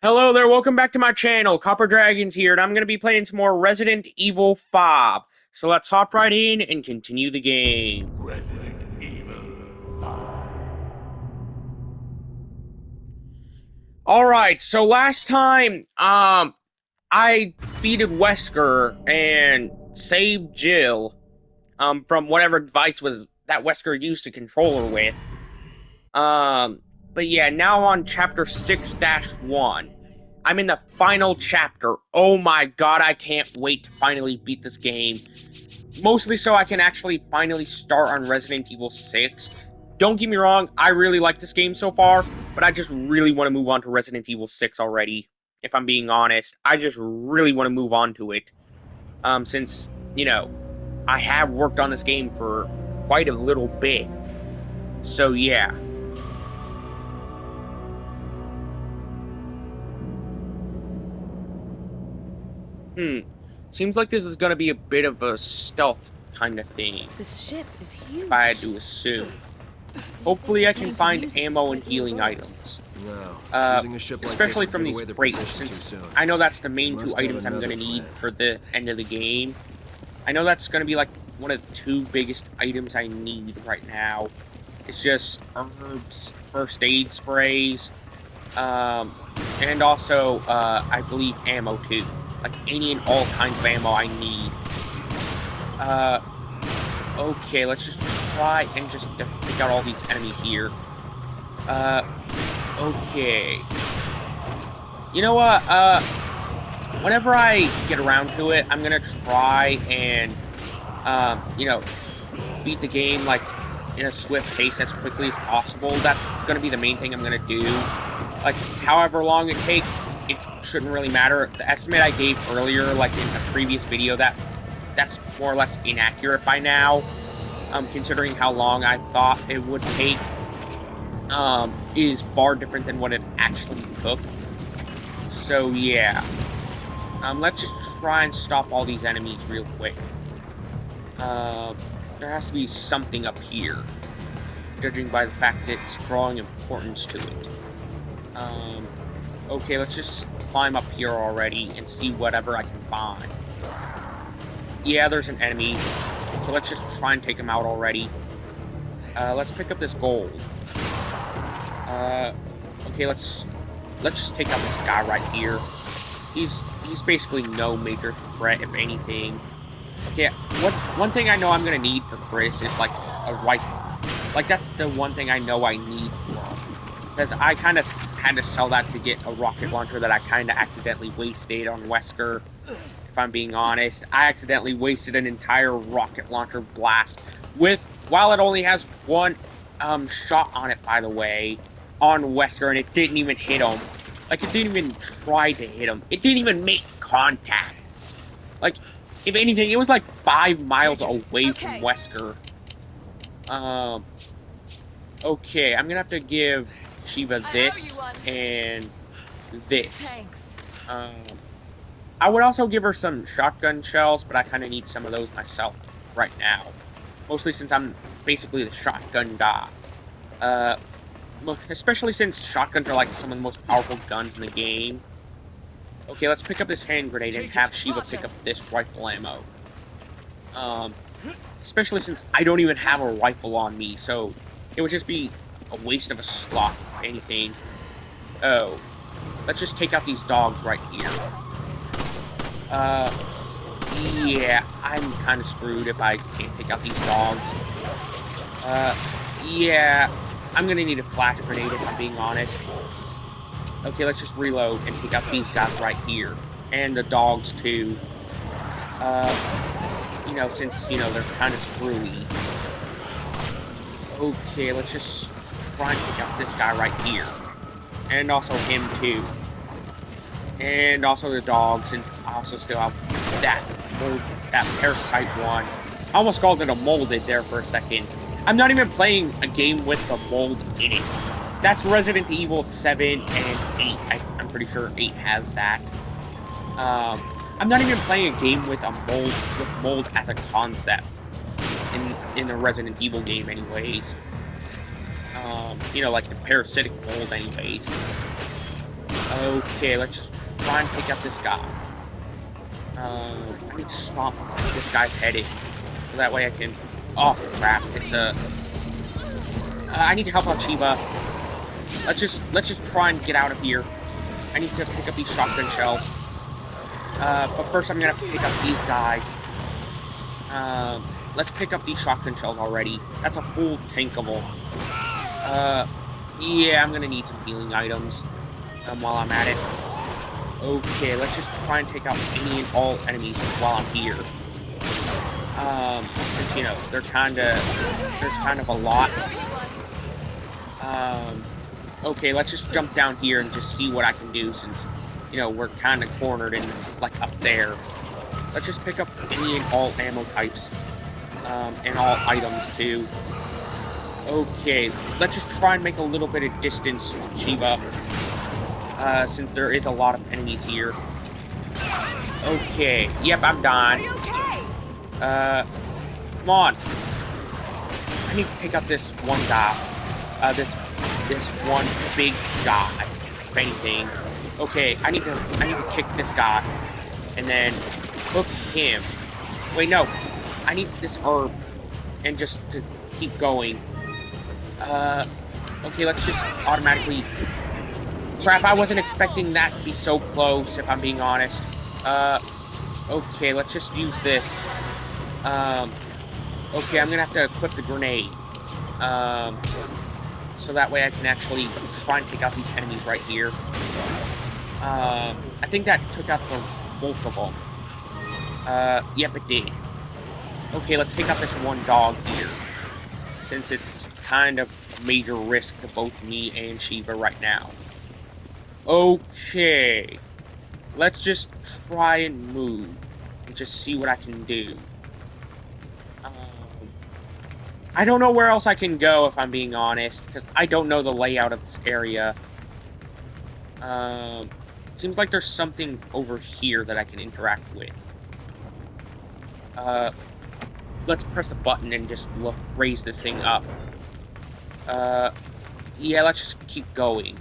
Hello there, welcome back to my channel. Copper Dragons here, and I'm going to be playing some more Resident Evil 5. So let's hop right in and continue the game. Resident Evil 5. Alright, so last time, I defeated Wesker and saved Jill, from whatever device was that Wesker used to control her with. But yeah, now on chapter 6-1. I'm in the final chapter. Oh my god, I can't wait to finally beat this game. Mostly so I can actually finally start on Resident Evil 6. Don't get me wrong, I really like this game so far, but I just really want to move on to Resident Evil 6 already. If I'm being honest, I just really want to move on to it. Since, I have worked on this game for quite a little bit. So yeah. Seems like this is gonna be a bit of a stealth kind of thing. This ship is huge. If I had to assume. Hopefully I can find ammo and healing items. No, Especially from these crates, since I know that's the main two items I'm gonna need for the end of the game. I know that's gonna be like one of the two biggest items I need right now. It's just herbs, first aid sprays, and also, I believe ammo too. Like any and all kinds of ammo I need. Okay, let's just try and just pick out all these enemies here. Okay. You know what, whenever I get around to it, I'm gonna try and, beat the game, like, in a swift pace as quickly as possible. That's gonna be the main thing I'm gonna do. Like, however long it takes, it shouldn't really matter. The estimate I gave earlier, like in a previous video, that's more or less inaccurate by now. Considering how long I thought it would take, is far different than what it actually took. So yeah. Let's just try and stop all these enemies real quick. There has to be something up here, judging by the fact that it's drawing importance to it. Okay, let's just climb up here already and see whatever I can find. Yeah, there's an enemy, so let's just try and take him out already. Let's pick up this gold. Okay, let's just take out this guy right here. He's basically no major threat, if anything. Okay, one thing I know I'm gonna need for Chris is like a rifle. Like, that's the one thing I know I need for him. Because I kind of had to sell that to get a rocket launcher that I kind of accidentally wasted on Wesker. If I'm being honest, I accidentally wasted an entire rocket launcher blast while it only has one shot on it, by the way, on Wesker, and it didn't even hit him. Like, it didn't even try to hit him. It didn't even make contact. Like, if anything, it was like 5 miles away from Wesker. Okay, I'm gonna have to give Shiva this and this. Thanks. I would also give her some shotgun shells, but I kind of need some of those myself right now. Mostly since I'm basically the shotgun guy. Especially since shotguns are like some of the most powerful guns in the game. Okay, let's pick up this hand grenade and have Shiva pick up this rifle ammo. Especially since I don't even have a rifle on me, so it would just be a waste of a slot, if anything. Oh. Let's just take out these dogs right here. Yeah, I'm kind of screwed if I can't take out these dogs. Yeah, I'm gonna need a flash grenade if I'm being honest. Okay, let's just reload and take out these guys right here. And the dogs, too. Since, they're kind of screwy. Okay, let's just try and take out this guy right here. And also him, too. And also the dog, since I also still have that parasite one. I almost called it a molded there for a second. I'm not even playing a game with the mold in it. That's Resident Evil 7 and 8. I'm pretty sure 8 has that. I'm not even playing a game with mold as a concept in the Resident Evil game, anyways. Like the parasitic mold, anyways. Okay, let's just try and take out this guy. I need to stomp this guy's head in. So that way I can... Oh, crap. It's a... I need to help out Shiva. Let's just try and get out of here. I need to pick up these shotgun shells. But first I'm gonna have to pick up these guys. Let's pick up these shotgun shells already. That's a full tank of them. Yeah, I'm gonna need some healing items while I'm at it. Okay, let's just try and take out any and all enemies while I'm here. Since, you know, there's kind of a lot. Okay, let's just jump down here and just see what I can do since, you know, we're kind of cornered and, like, up there. Let's just pick up any and all ammo types. And all items, too. Okay, let's just try and make a little bit of distance, Shiva. Since there is a lot of enemies here. Okay, yep, I'm dying. Come on. I need to pick up this one guy. This one big guy. If anything. Okay, I need to kick this guy. And then hook him. Wait, no. I need this herb. And just to keep going. Okay, let's just automatically... Crap, I wasn't expecting that to be so close, if I'm being honest. Okay, let's just use this. Okay, I'm gonna have to equip the grenade. So that way I can actually try and take out these enemies right here. I think that took out the both of them. Yep, it did. Okay, let's take out this one dog here. Since it's kind of a major risk to both me and Shiva right now. Okay. Let's just try and move. And just see what I can do. I don't know where else I can go, if I'm being honest. Because I don't know the layout of this area. Seems like there's something over here that I can interact with. Let's press the button and just raise this thing up. Yeah, let's just keep going.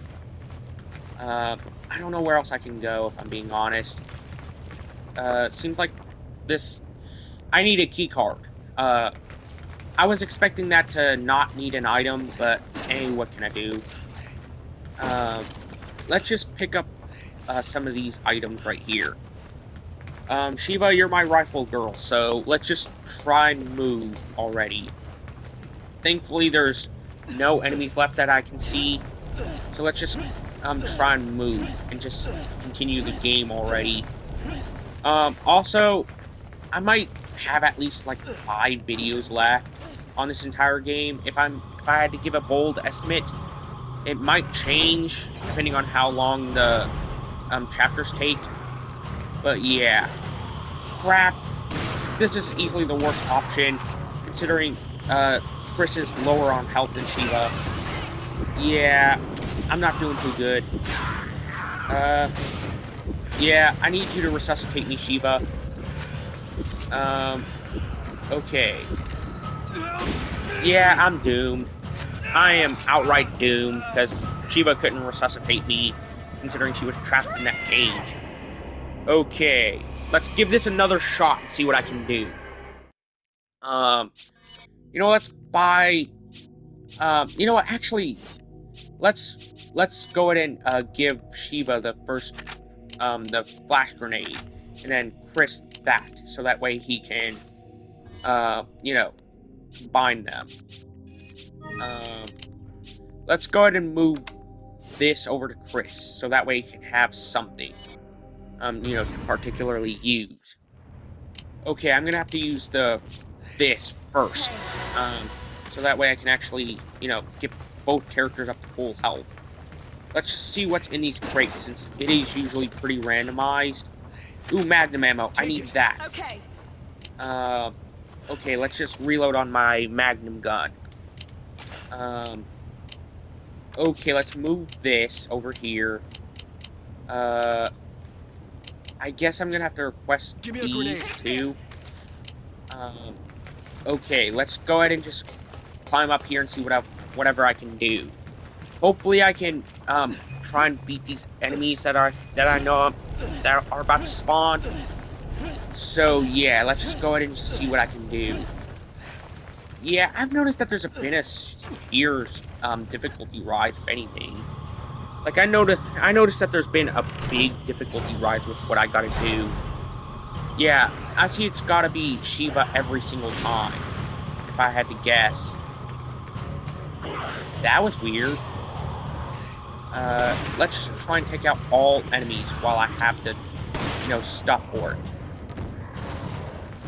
I don't know where else I can go, if I'm being honest. Seems like this... I need a key card. I was expecting that to not need an item, but hey, what can I do? Let's just pick up some of these items right here. Shiva, you're my rifle girl, so let's just try and move already. Thankfully, there's no enemies left that I can see, so let's just try and move and just continue the game already. Also, I might have at least like 5 videos left on this entire game. If I had to give a bold estimate, it might change depending on how long the chapters take. But yeah, crap. This is easily the worst option, considering Chris is lower on health than Shiva. Yeah, I'm not doing too good. Yeah, I need you to resuscitate me, Shiva. Okay. Yeah, I'm doomed. I am outright doomed, because Shiva couldn't resuscitate me, considering she was trapped in that cage. Okay, let's give this another shot and see what I can do. You know, let's buy... you know what, actually, let's go ahead and give Shiva the first, the flash grenade, and then Chris that, so that way he can, you know, bind them. Let's go ahead and move this over to Chris, so that way he can have something, you know, to particularly use. Okay, I'm gonna have to use this first, so that way I can actually, you know, get both characters up to full health. Let's just see what's in these crates, since it is usually pretty randomized. Ooh, magnum ammo. I need that. Okay. Okay, let's just reload on my magnum gun. Okay, let's move this over here. I guess I'm gonna have to request these too. Okay, let's go ahead and just climb up here and see whatever I can do. Hopefully I can try and beat these enemies that I know that are about to spawn. So yeah, let's just go ahead and just see what I can do. Yeah, I've noticed that there's been a year's difficulty rise, if anything. Like I noticed that there's been a big difficulty rise with what I gotta do. Yeah, I see it's gotta be Shiva every single time, if I had to guess. That was weird. Let's just try and take out all enemies while I have the, stuff for it.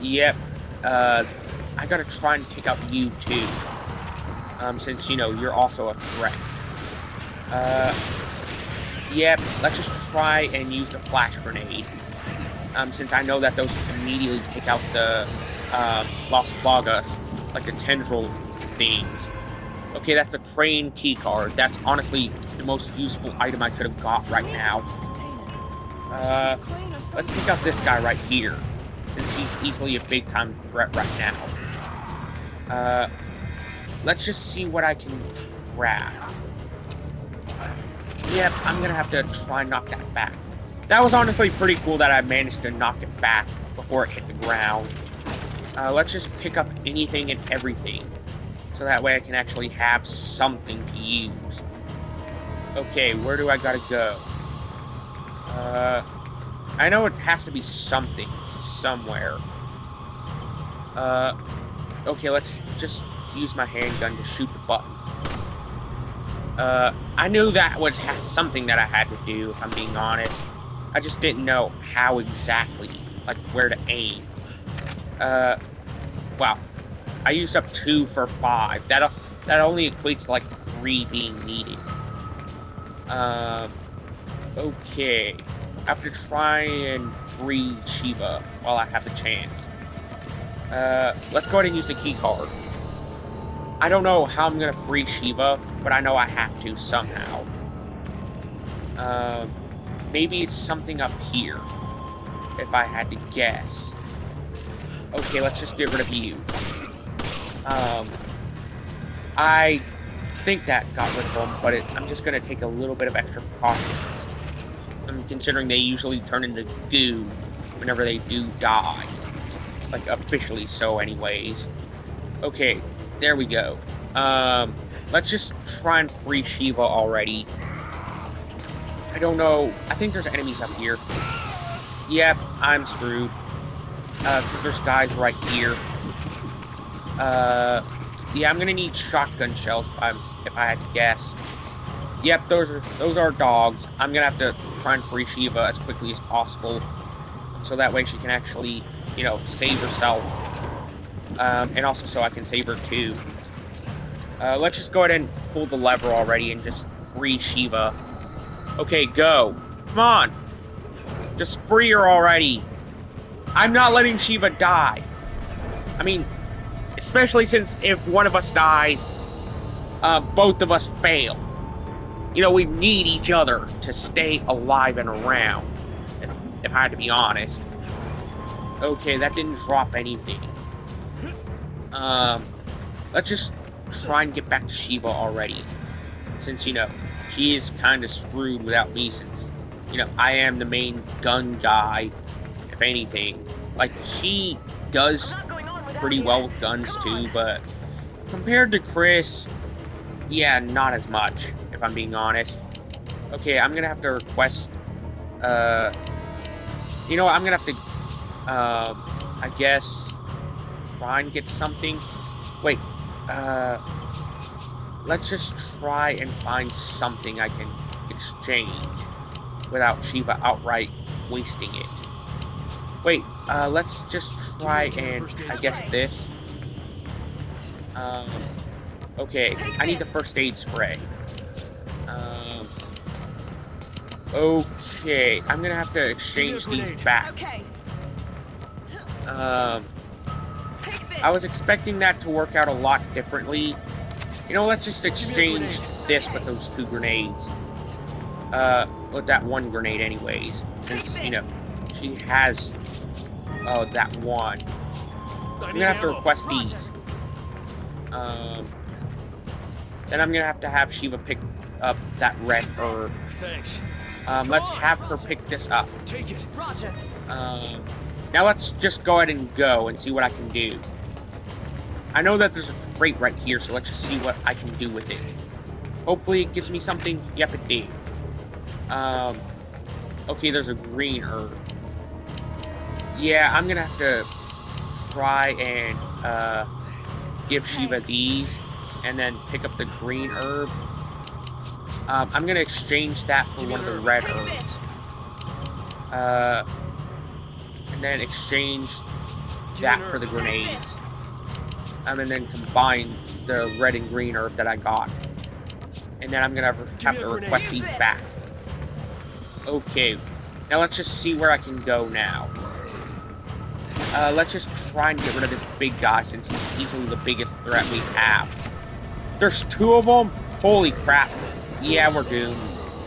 Yep, I gotta try and take out you too. Since, you're also a threat. Yep, let's just try and use the flash grenade. Since I know that those immediately take out the, Las Plagas, like the tendril things. Okay, that's the crane keycard. That's honestly the most useful item I could have got right now. Let's take out this guy right here, since he's easily a big-time threat right now. Let's just see what I can grab. Yep, I'm gonna have to try and knock that back. That was honestly pretty cool that I managed to knock it back before it hit the ground. Let's just pick up anything and everything, so that way I can actually have something to use. Okay, where do I gotta go? I know it has to be something, somewhere. Okay, let's just use my handgun to shoot the button. I knew that was something that I had to do, if I'm being honest. I just didn't know how exactly, like, where to aim. Wow. I used up 2 for 5. That only equates to, like, 3 being needed. Okay. I have to try and free Shiva while I have the chance. Let's go ahead and use the key card. I don't know how I'm gonna free Shiva, but I know I have to somehow. Maybe it's something up here, if I had to guess. Okay, let's just get rid of you. I think that got rid of them, but I'm just gonna take a little bit of extra precautions. Considering they usually turn into goo whenever they do die. Like, officially so anyways. Okay, there we go. Let's just try and free Shiva already. I don't know. I think there's enemies up here. Yep, I'm screwed. Because there's guys right here. Yeah, I'm gonna need shotgun shells if I had to guess. Yep, those are dogs. I'm gonna have to try and free Shiva as quickly as possible, so that way she can actually, save herself. And also so I can save her too. Let's just go ahead and pull the lever already and just free Shiva. Okay, go. Come on. Just free her already. I'm not letting Shiva die. I mean, especially since if one of us dies, both of us fail. We need each other to stay alive and around, if I had to be honest. Okay, that didn't drop anything. Let's just try and get back to Shiva already. Since, she is kind of screwed without me, since, I am the main gun guy, if anything. Like, she does pretty well with guns too, but compared to Chris, yeah, not as much, if I'm being honest. Okay, I'm gonna have to request, I'm gonna have to, I guess, try and get something. Wait, let's just try and find something I can exchange without Shiva outright wasting it. Wait, let's just try and, I guess, this. Okay, I need the first aid spray. Okay, I'm gonna have to exchange these back. I was expecting that to work out a lot differently. Let's just exchange this with those 2 grenades. With that 1 grenade anyways, since, she has, that one. I'm gonna have to request these. Then I'm gonna have to have Shiva pick up that red herb. Thanks. Let's have her pick this up. Take it. Roger. Now let's just go ahead and go and see what I can do. I know that there's a crate right here, so let's just see what I can do with it. Hopefully it gives me something. Yep, it did. Okay, there's a green herb. Yeah, I'm gonna have to try and give Shiva these, and then pick up the green herb. I'm gonna exchange that for one of the red herbs. And then exchange that for the grenades. And then combine the red and green herb that I got. And then I'm gonna have to request these back. Okay, now let's just see where I can go now. Let's just try and get rid of this big guy since he's easily the biggest threat we have. There's 2 of them? Holy crap. Yeah, we're doomed.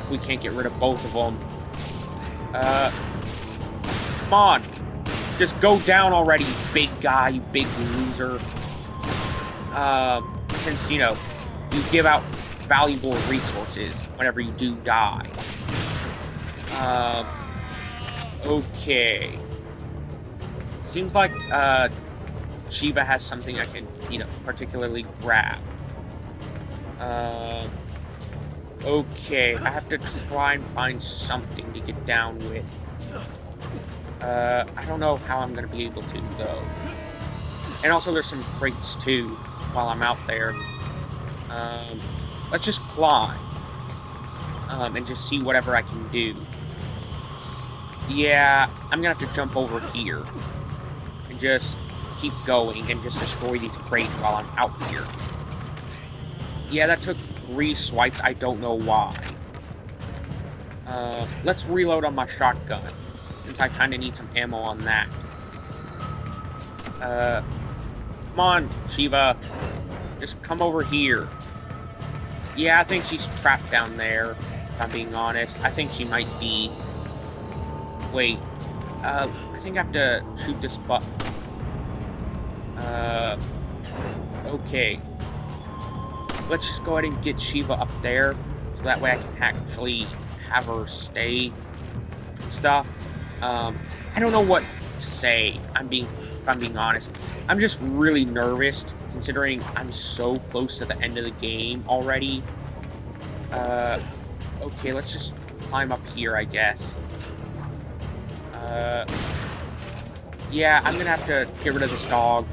We can't get rid of both of them. Come on. Just go down already, you big guy, you big loser. Since, you know, you give out valuable resources whenever you do die. Okay. Seems like, Shiva has something I can, you know, particularly grab. Okay, I have to try and find something to get down with. I don't know how I'm gonna be able to, though. And also there's some crates, too, while I'm out there. Let's just climb. And just see whatever I can do. Yeah, I'm gonna have to jump over here. And just keep going and just destroy these crates while I'm out here. Yeah, that took 3 swipes, I don't know why. Let's reload on my shotgun, since I kinda need some ammo on that. Come on, Shiva. Just come over here. Yeah, I think she's trapped down there, if I'm being honest. I think she might be. Wait. I think I have to shoot this button. Okay. Let's just go ahead and get Shiva up there, so that way I can actually have her stay and stuff. I don't know what to say, if I'm being honest. I'm just really nervous, considering I'm so close to the end of the game already. Okay, let's just climb up here, I guess. Yeah, I'm gonna have to get rid of this dog.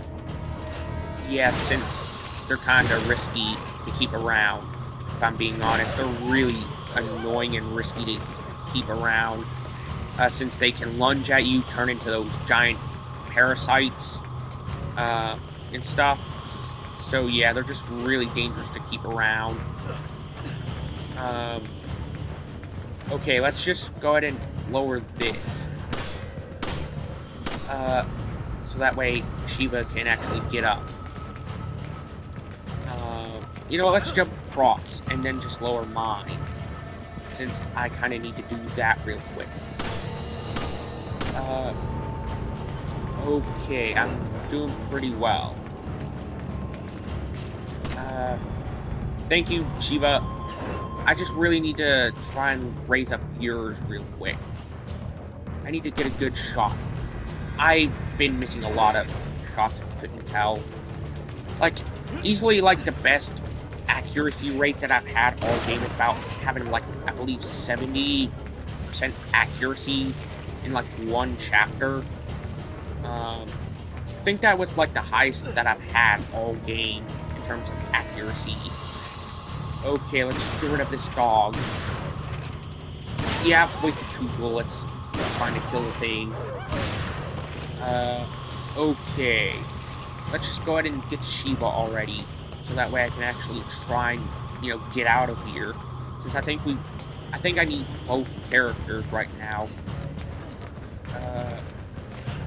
Yeah, since they're kinda risky to keep around, if I'm being honest. They're really annoying and risky to keep around, since they can lunge at you, turn into those giant parasites, and stuff. So yeah, they're just really dangerous to keep around. Okay, let's just go ahead and lower this. So that way Shiva can actually get up. You know what, let's jump across and then just lower mine, since I kind of need to do that real quick. Okay, I'm doing pretty well. Thank you, Shiva. I just really need to try and raise up yours real quick. I need to get a good shot. I've been missing a lot of shots, if you couldn't tell. Like, easily, like, the best accuracy rate that I've had all game is about having, like, I believe 70% accuracy in, like, 1 chapter. I think that was, like, the highest that I've had all game in terms of accuracy. Okay, let's get rid of this dog. Yeah, wasted 2 bullets trying to kill the thing. Okay. Let's just go ahead and get Shiva already, so that way I can actually try and, you know, get out of here. Since I think I need both characters right now.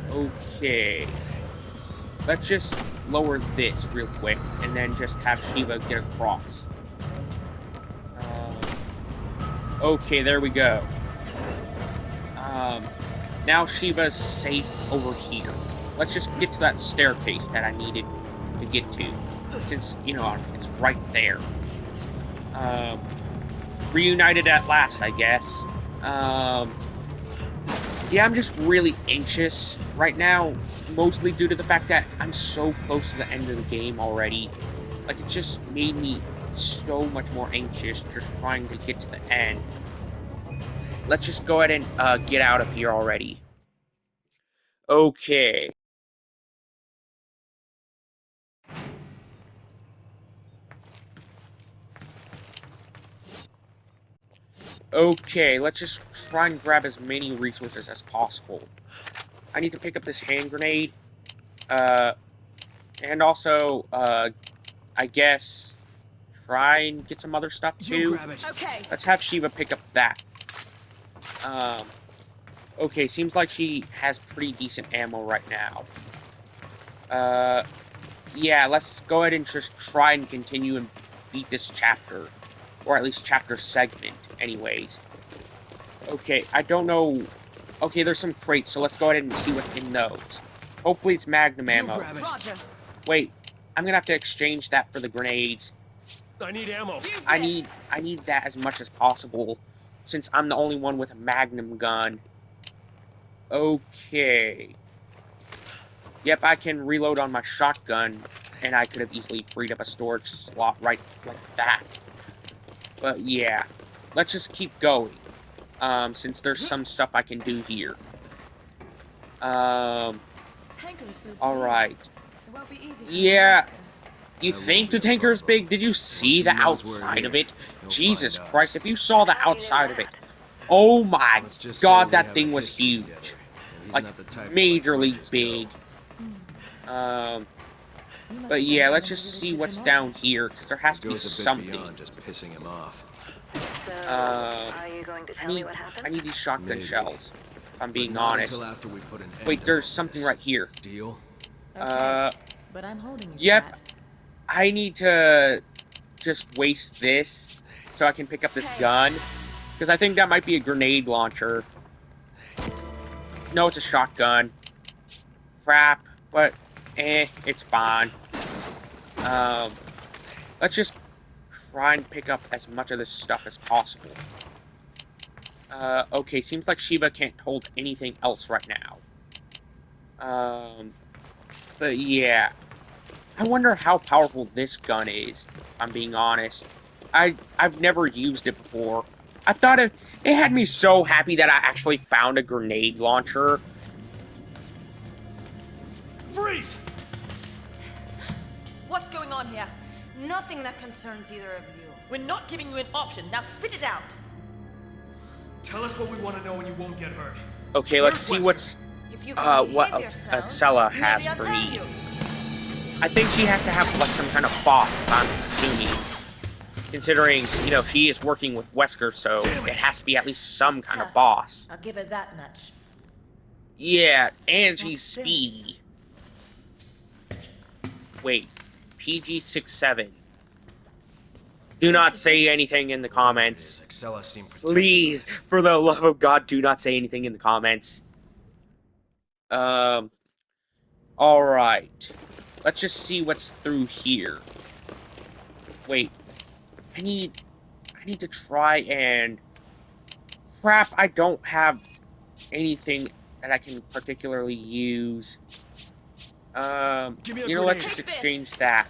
Okay. Let's just lower this real quick, and then just have Shiva get across. Okay, there we go. Now Shiva's safe over here. Let's just get to that staircase that I needed to get to, since, you know, it's right there. reunited at last, I guess. Yeah, I'm just really anxious right now, mostly due to the fact that I'm so close to the end of the game already. Like, it just made me so much more anxious just trying to get to the end. Let's just go ahead and get out of here already. Okay. Okay, let's just try and grab as many resources as possible. I need to pick up this hand grenade. And also, I guess, try and get some other stuff too. You grab it. Okay. Let's have Shiva pick up that. Okay, seems like she has pretty decent ammo right now. Yeah, let's go ahead and just try and continue and beat this chapter. Or at least chapter segment, anyways. Okay, I don't know. Okay, there's some crates, so let's go ahead and see what's in those. Hopefully it's Magnum You ammo. grab it. Roger. Wait, I'm gonna have to exchange that for the grenades. I need ammo. Use I this. need that as much as possible, since I'm the only one with a Magnum gun. Okay. Yep, I can reload on my shotgun, and I could have easily freed up a storage slot right like that. But yeah, let's just keep going, since there's some stuff I can do here. This tanker is so big. Alright. It won't be easy for Yeah. the Wesker. You think the tanker is big? Did you see the outside of it? Jesus Christ, if you saw the outside of it. Oh my god, that thing was huge. Like, majorly big. You must But have yeah, done let's something just to see really what's piss him down off. here, because there has to be Goes a bit something. beyond just pissing him off. So, are you going to I tell me need, what I happened? need these shotgun Maybe. shells, if I'm being But not honest. until after we put an end Wait, to there's all something this. right here. Deal? Okay. But I'm holding you to Yep. that. I need to just waste this so I can pick up this gun, because I think that might be a grenade launcher. No, it's a shotgun. Crap, but it's fine. Let's just try and pick up as much of this stuff as possible. Okay, seems like Shiva can't hold anything else right now. But yeah. I wonder how powerful this gun is, if I'm being honest. I've never used it before. I thought it had me so happy that I actually found a grenade launcher. Freeze! What's going on here? Nothing that concerns either of you. We're not giving you an option. Now spit it out. Tell us what we want to know and you won't get hurt. Okay, let's see what's If you can what behave yourselves, Excella maybe has I'll for tell me. you. I think she has to have like some kind of boss, if I'm assuming. Considering, you know, she is working with Wesker, so it has to be at least some kind of boss. I'll give her that much. Yeah, and she's What's this? speedy. Wait, PG-67. Do not say anything in the comments. Excella seemed protective. Please, for the love of God, do not say anything in the comments. Alright. Let's just see what's through here. Wait. I need to try and... Crap, I don't have anything that I can particularly use. Give me a You know, let's grenade. just Take this. exchange that.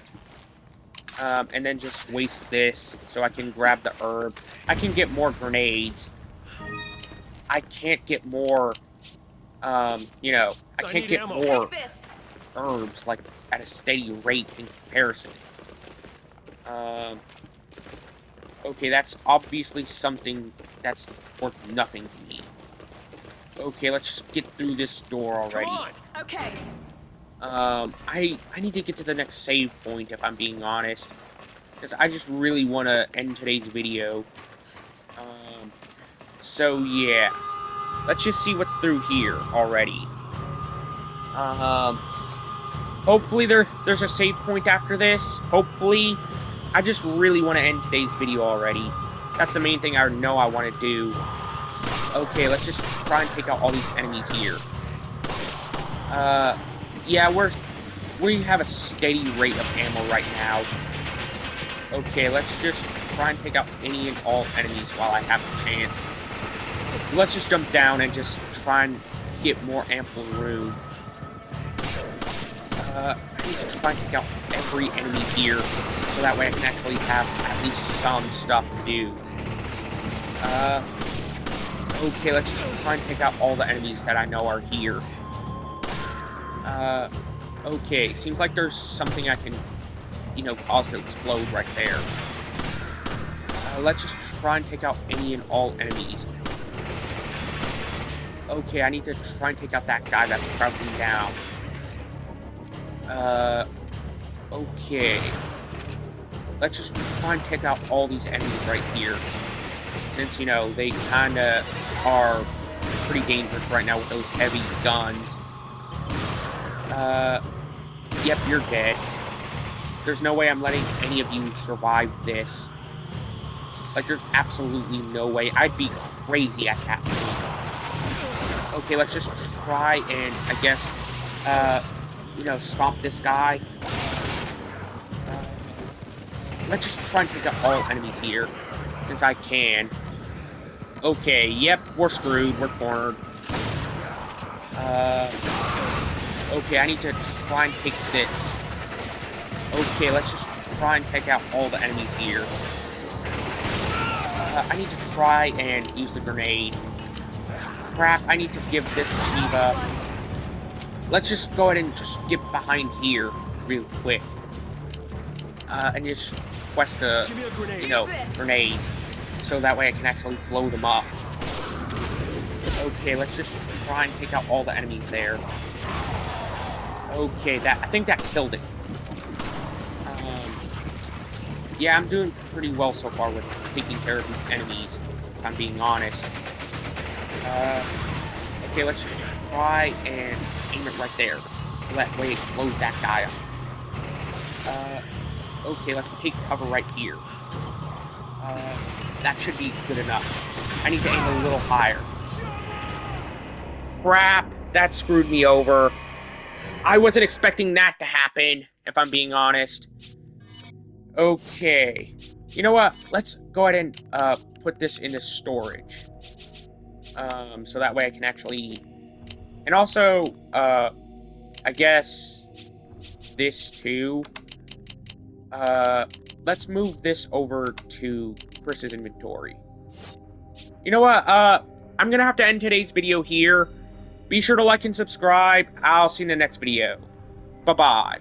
And then just waste this so I can grab the herb. I can get more grenades. I can't get more, you know, I can't need get ammo. more Take this. herbs, like, at a steady rate in comparison. Okay, that's obviously something that's worth nothing to me. Okay, let's just get through this door already. Come on! Okay. I need to get to the next save point, if I'm being honest. Because I just really want to end today's video. So yeah. Let's just see what's through here already. Hopefully there's a save point after this. Hopefully. I just really want to end today's video already. That's the main thing I know I want to do. Okay, let's just try and take out all these enemies here. Yeah, we have a steady rate of ammo right now. Okay, let's just try and take out any and all enemies while I have the chance. Let's just jump down and just try and get more ample room. I need to try and take out every enemy here, so that way I can actually have at least some stuff to do. Okay, let's just try and take out all the enemies that I know are here. Okay, seems like there's something I can, you know, cause to explode right there. Let's just try and take out any and all enemies. Okay, I need to try and take out that guy that's crouching down. Okay. Let's just try and take out all these enemies right here. Since, you know, they kinda are pretty dangerous right now with those heavy guns. Yep, you're dead. There's no way I'm letting any of you survive this. Like, there's absolutely no way. I'd be crazy at that point. Okay, let's just try and, I guess, you know, stomp this guy. Let's just try and take out all enemies here, since I can. Okay, yep, we're screwed. We're cornered. Okay, I need to try and take this. Okay, let's just try and take out all the enemies here. I need to try and use the grenade. Crap, I need to give this to Shiva. Let's just go ahead and just get behind here real quick. And just quest the, you know, grenades. So that way I can actually blow them up. Okay, let's just try and take out all the enemies there. Okay, I think that killed it. Yeah, I'm doing pretty well so far with taking care of these enemies, if I'm being honest. Okay, let's just try and aim it right there. That way it blows that guy up. Okay, let's take cover right here. That should be good enough. I need to aim a little higher. Crap, that screwed me over. I wasn't expecting that to happen, if I'm being honest. Okay. You know what? Let's go ahead and put this into storage. So that way I can actually... And also, I guess this too. Let's move this over to Chris's inventory. You know what? I'm gonna have to end today's video here. Be sure to like and subscribe. I'll see you in the next video. Bye-bye.